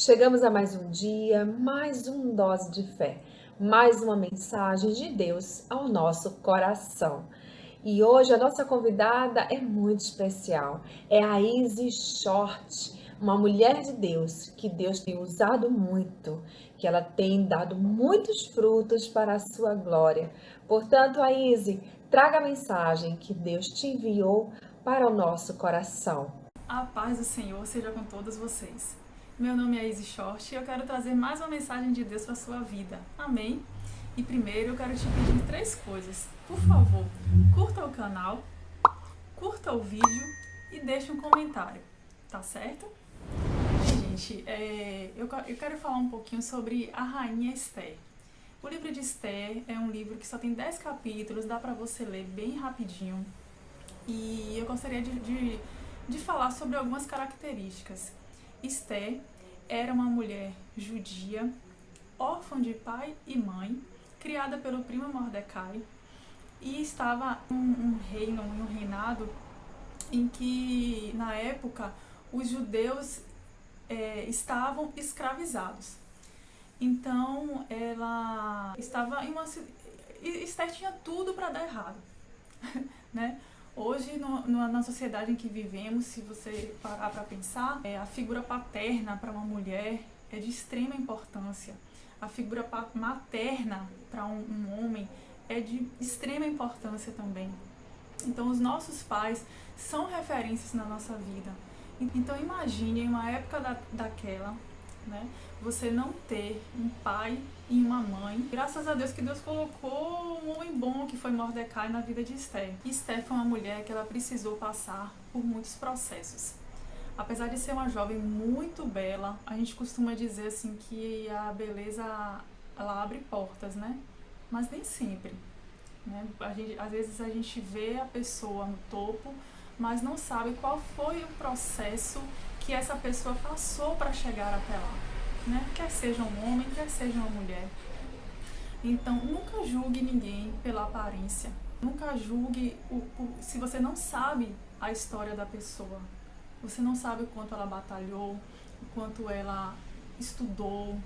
Chegamos a mais um dia, mais uma dose de fé, mais uma mensagem de Deus ao nosso coração. E hoje a nossa convidada é muito especial. É a Izzy Short, uma mulher de Deus que Deus tem usado muito, que ela tem dado muitos frutos para a sua glória. Portanto, a Izzy, traga a mensagem que Deus te enviou para o nosso coração. A paz do Senhor seja com todos vocês. Meu nome é Izzy Short e eu quero trazer mais uma mensagem de Deus para a sua vida. Amém? E primeiro eu quero te pedir três coisas. Por favor, curta o canal, curta o vídeo e deixe um comentário, tá certo? Bem, gente, eu quero falar um pouquinho sobre a Rainha Esther. O livro de Esther é um livro que só tem 10 capítulos, dá para você ler bem rapidinho. E eu gostaria de falar sobre algumas características. Esther era uma mulher judia, órfã de pai e mãe, criada pelo primo Mordecai, e estava em um reinado em que, na época, os judeus estavam escravizados. Então, ela estava em uma... Esther tinha tudo para dar errado, né? Hoje, na sociedade em que vivemos, se você parar para pensar, a figura paterna para uma mulher é de extrema importância. A figura materna para um homem é de extrema importância também. Então, os nossos pais são referências na nossa vida. Então, imagine em uma época daquela, né, você não ter um pai e uma mãe. Graças a Deus que Deus colocou um homem bom que foi Mordecai na vida de Esther. Esther foi uma mulher que ela precisou passar por muitos processos. Apesar de ser uma jovem muito bela, a gente costuma dizer assim que a beleza ela abre portas, né? Mas nem sempre. Né? Às vezes a gente vê a pessoa no topo, mas não sabe qual foi o processo que essa pessoa passou para chegar até lá. Né? Quer seja um homem, quer seja uma mulher. Então, nunca julgue ninguém pela aparência. Nunca julgue se você não sabe a história da pessoa. Você não sabe o quanto ela batalhou, o quanto ela estudou,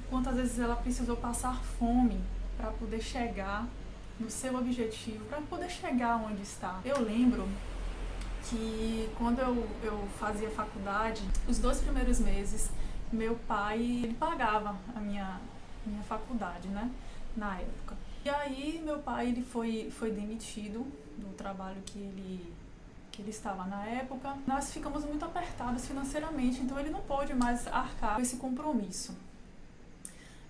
quantas vezes ela precisou passar fome para poder chegar no seu objetivo, para poder chegar onde está. Eu lembro que quando eu fazia faculdade, os 2 primeiros meses, meu pai ele pagava a minha faculdade, né, na época. E aí meu pai ele foi demitido do trabalho que ele estava na época. Nós ficamos muito apertados financeiramente, então ele não pôde mais arcar com esse compromisso.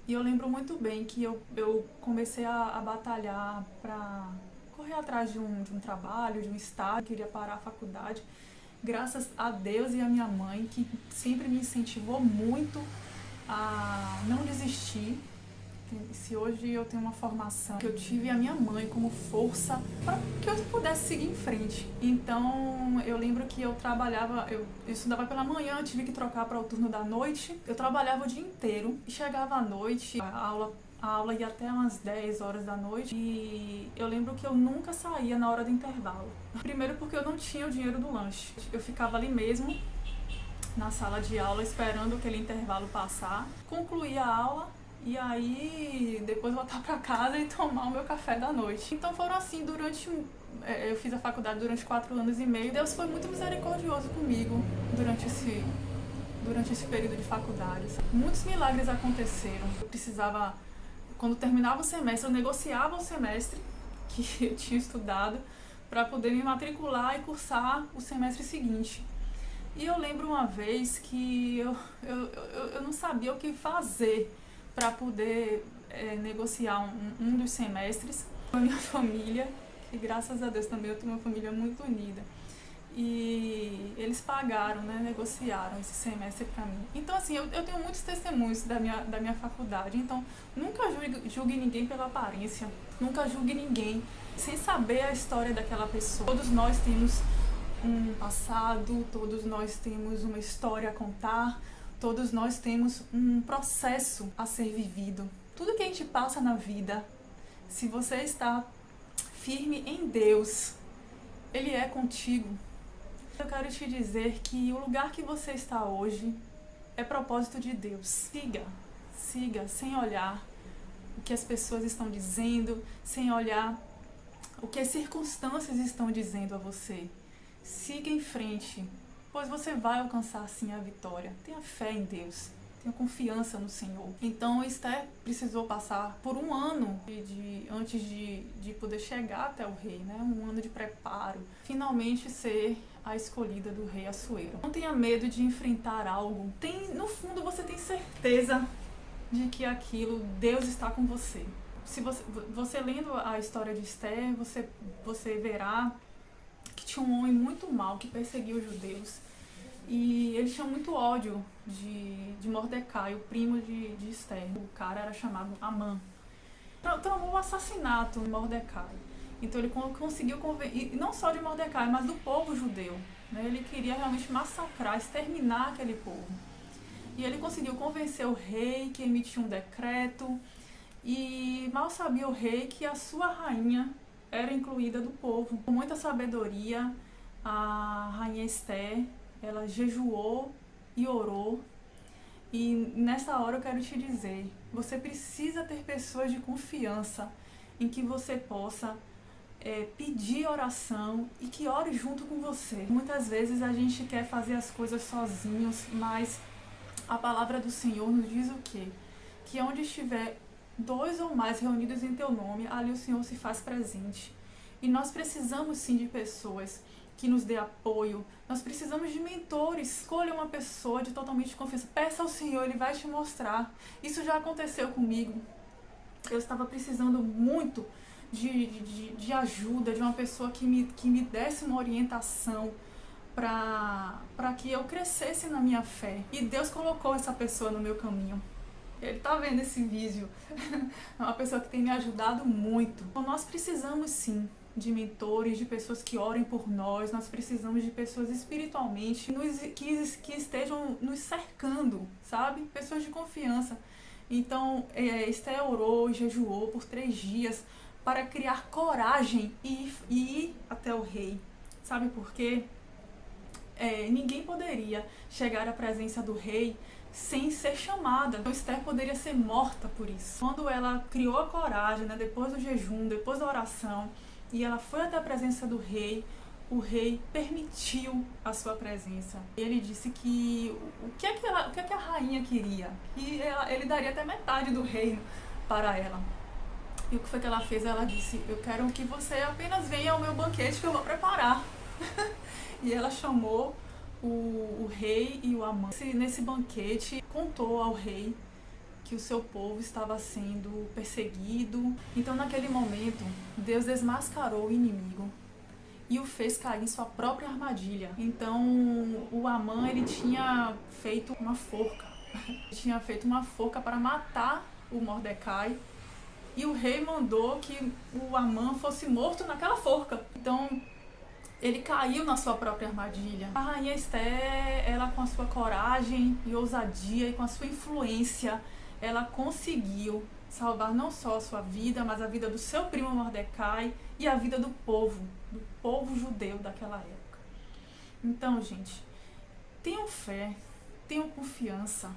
E eu lembro muito bem que eu comecei a batalhar para correr atrás de um trabalho, de um estágio, queria parar a faculdade. Graças a Deus e a minha mãe, que sempre me incentivou muito a não desistir. Se hoje eu tenho uma formação, que eu tive a minha mãe como força para que eu pudesse seguir em frente. Então eu lembro que eu trabalhava, eu estudava pela manhã, tive que trocar para o turno da noite. Eu trabalhava o dia inteiro e chegava à noite, a aula ia até umas 10 horas da noite e eu lembro que eu nunca saía na hora do intervalo. Primeiro porque eu não tinha o dinheiro do lanche. Eu ficava ali mesmo, na sala de aula, esperando aquele intervalo passar. Concluía a aula e aí depois voltar para casa e tomar o meu café da noite. Então foram assim eu fiz a faculdade durante 4 anos e meio. Deus foi muito misericordioso comigo durante esse período de faculdade. Muitos milagres aconteceram. Eu precisava, quando terminava o semestre, eu negociava o semestre que eu tinha estudado para poder me matricular e cursar o semestre seguinte. E eu lembro uma vez que eu não sabia o que fazer para poder negociar um dos semestres com a minha família, que graças a Deus também eu tenho uma família muito unida. E eles pagaram, né, negociaram esse semestre para mim. Então, assim, eu tenho muitos testemunhos da minha faculdade. Então, nunca julgue ninguém pela aparência, nunca julgue ninguém sem saber a história daquela pessoa. Todos nós temos um passado, todos nós temos uma história a contar, todos nós temos um processo a ser vivido. Tudo que a gente passa na vida, se você está firme em Deus, Ele é contigo. Eu quero te dizer que o lugar que você está hoje é propósito de Deus. Siga sem olhar o que as pessoas estão dizendo, sem olhar o que as circunstâncias estão dizendo a você. Siga em frente, pois você vai alcançar sim a vitória. Tenha fé em Deus, tenha confiança no Senhor. Então Esther precisou passar por um ano antes de poder chegar até o rei, né? Um ano de preparo, finalmente ser a escolhida do rei Assuero. Não tenha medo de enfrentar algo. No fundo você tem certeza de que aquilo, Deus está com você. Se você lendo a história de Esther, você verá que tinha um homem muito mau que perseguia os judeus. E ele tinha muito ódio de Mordecai, o primo de Esther. O cara era chamado Amã. Tramou o assassinato de Mordecai. Então ele conseguiu convencer, e não só de Mordecai, mas do povo judeu, né? Ele queria realmente massacrar, exterminar aquele povo. E ele conseguiu convencer o rei que emitiu um decreto. E mal sabia o rei que a sua rainha era incluída do povo. Com muita sabedoria, a rainha Esther, ela jejuou e orou. E nessa hora eu quero te dizer, você precisa ter pessoas de confiança em que você possa pedir oração e que ore junto com você. Muitas vezes a gente quer fazer as coisas sozinhos, mas a palavra do Senhor nos diz o quê? Que onde estiver 2 ou mais reunidos em teu nome, ali o Senhor se faz presente. E nós precisamos sim de pessoas que nos dê apoio. Nós precisamos de mentores. Escolha uma pessoa de totalmente confiança. Peça ao Senhor, Ele vai te mostrar. Isso já aconteceu comigo. Eu estava precisando muito de ajuda, de uma pessoa que me desse uma orientação para que eu crescesse na minha fé. E Deus colocou essa pessoa no meu caminho. Ele tá vendo esse vídeo. É uma pessoa que tem me ajudado muito. Então, nós precisamos sim de mentores, de pessoas que orem por nós. Nós precisamos de pessoas espiritualmente que estejam nos cercando, sabe? Pessoas de confiança. Então, Esther orou e jejuou por 3 dias para criar coragem e ir até o rei. Sabe por quê? Ninguém poderia chegar à presença do rei sem ser chamada. Então, Esther poderia ser morta por isso. Quando ela criou a coragem, né, depois do jejum, depois da oração, e ela foi até a presença do rei, o rei permitiu a sua presença. Ele disse que o que é que a rainha queria? Que ele daria até metade do reino para ela. E o que foi que ela fez? Ela disse, eu quero que você apenas venha ao meu banquete que eu vou preparar. E ela chamou o rei e o Amã. Nesse banquete, contou ao rei que o seu povo estava sendo perseguido. Então, naquele momento, Deus desmascarou o inimigo e o fez cair em sua própria armadilha. Então, o Amã, ele tinha feito uma forca. Ele tinha feito uma forca para matar o Mordecai. E o rei mandou que o Amã fosse morto naquela forca. Então, ele caiu na sua própria armadilha. A rainha Esther, ela com a sua coragem e ousadia e com a sua influência, ela conseguiu salvar não só a sua vida, mas a vida do seu primo Mordecai e a vida do povo judeu daquela época. Então, gente, tenham fé, tenham confiança.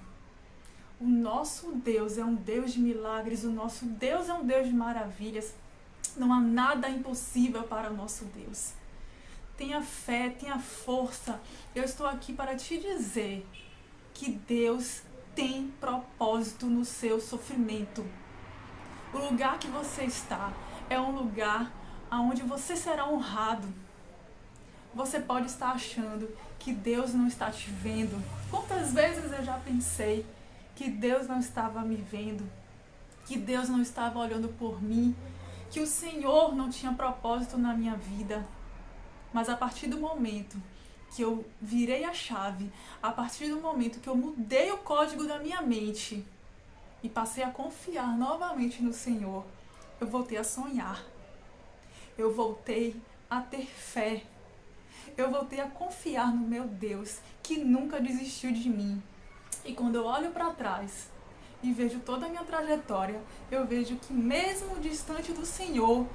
O nosso Deus é um Deus de milagres, o nosso Deus é um Deus de maravilhas. Não há nada impossível para o nosso Deus. Tenha fé, tenha força. Eu estou aqui para te dizer que Deus tem propósito no seu sofrimento. O lugar que você está é um lugar onde você será honrado. Você pode estar achando que Deus não está te vendo. Quantas vezes eu já pensei que Deus não estava me vendo, que Deus não estava olhando por mim, que o Senhor não tinha propósito na minha vida. Mas a partir do momento que eu virei a chave, a partir do momento que eu mudei o código da minha mente e passei a confiar novamente no Senhor, eu voltei a sonhar, eu voltei a ter fé, eu voltei a confiar no meu Deus, que nunca desistiu de mim. E quando eu olho para trás e vejo toda a minha trajetória, eu vejo que mesmo distante do Senhor,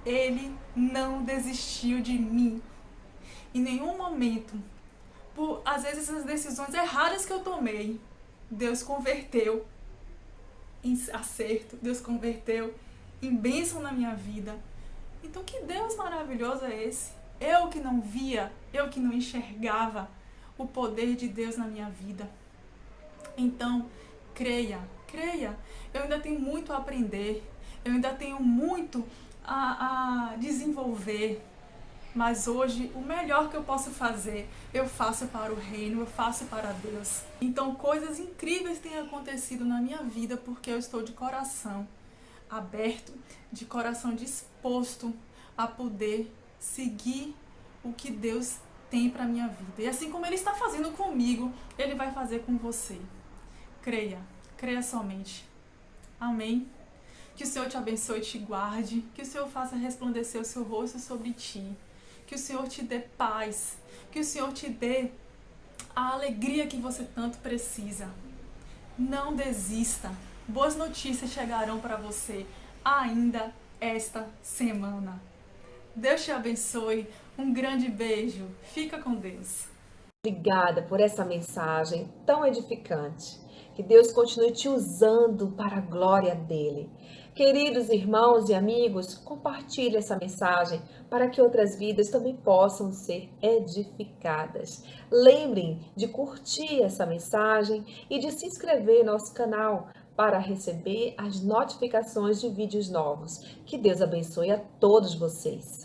Ele não desistiu de mim. Em nenhum momento por, às vezes, essas decisões erradas que eu tomei, Deus converteu em acerto, Deus converteu em bênção na minha vida. Então, que Deus maravilhoso é esse? Eu que não via, eu que não enxergava o poder de Deus na minha vida. Então, creia. Eu ainda tenho muito a aprender, eu ainda tenho muito a desenvolver. Mas hoje, o melhor que eu posso fazer, eu faço para o reino, eu faço para Deus. Então, coisas incríveis têm acontecido na minha vida porque eu estou de coração aberto, de coração disposto a poder seguir o que Deus tem para minha vida. E assim como Ele está fazendo comigo, Ele vai fazer com você. Creia somente. Amém? Que o Senhor te abençoe e te guarde, que o Senhor faça resplandecer o seu rosto sobre ti, que o Senhor te dê paz, que o Senhor te dê a alegria que você tanto precisa. Não desista. Boas notícias chegarão para você ainda esta semana. Deus te abençoe. Um grande beijo. Fica com Deus. Obrigada por essa mensagem tão edificante. Que Deus continue te usando para a glória dele. Queridos irmãos e amigos, compartilhe essa mensagem para que outras vidas também possam ser edificadas. Lembrem de curtir essa mensagem e de se inscrever no nosso canal para receber as notificações de vídeos novos. Que Deus abençoe a todos vocês.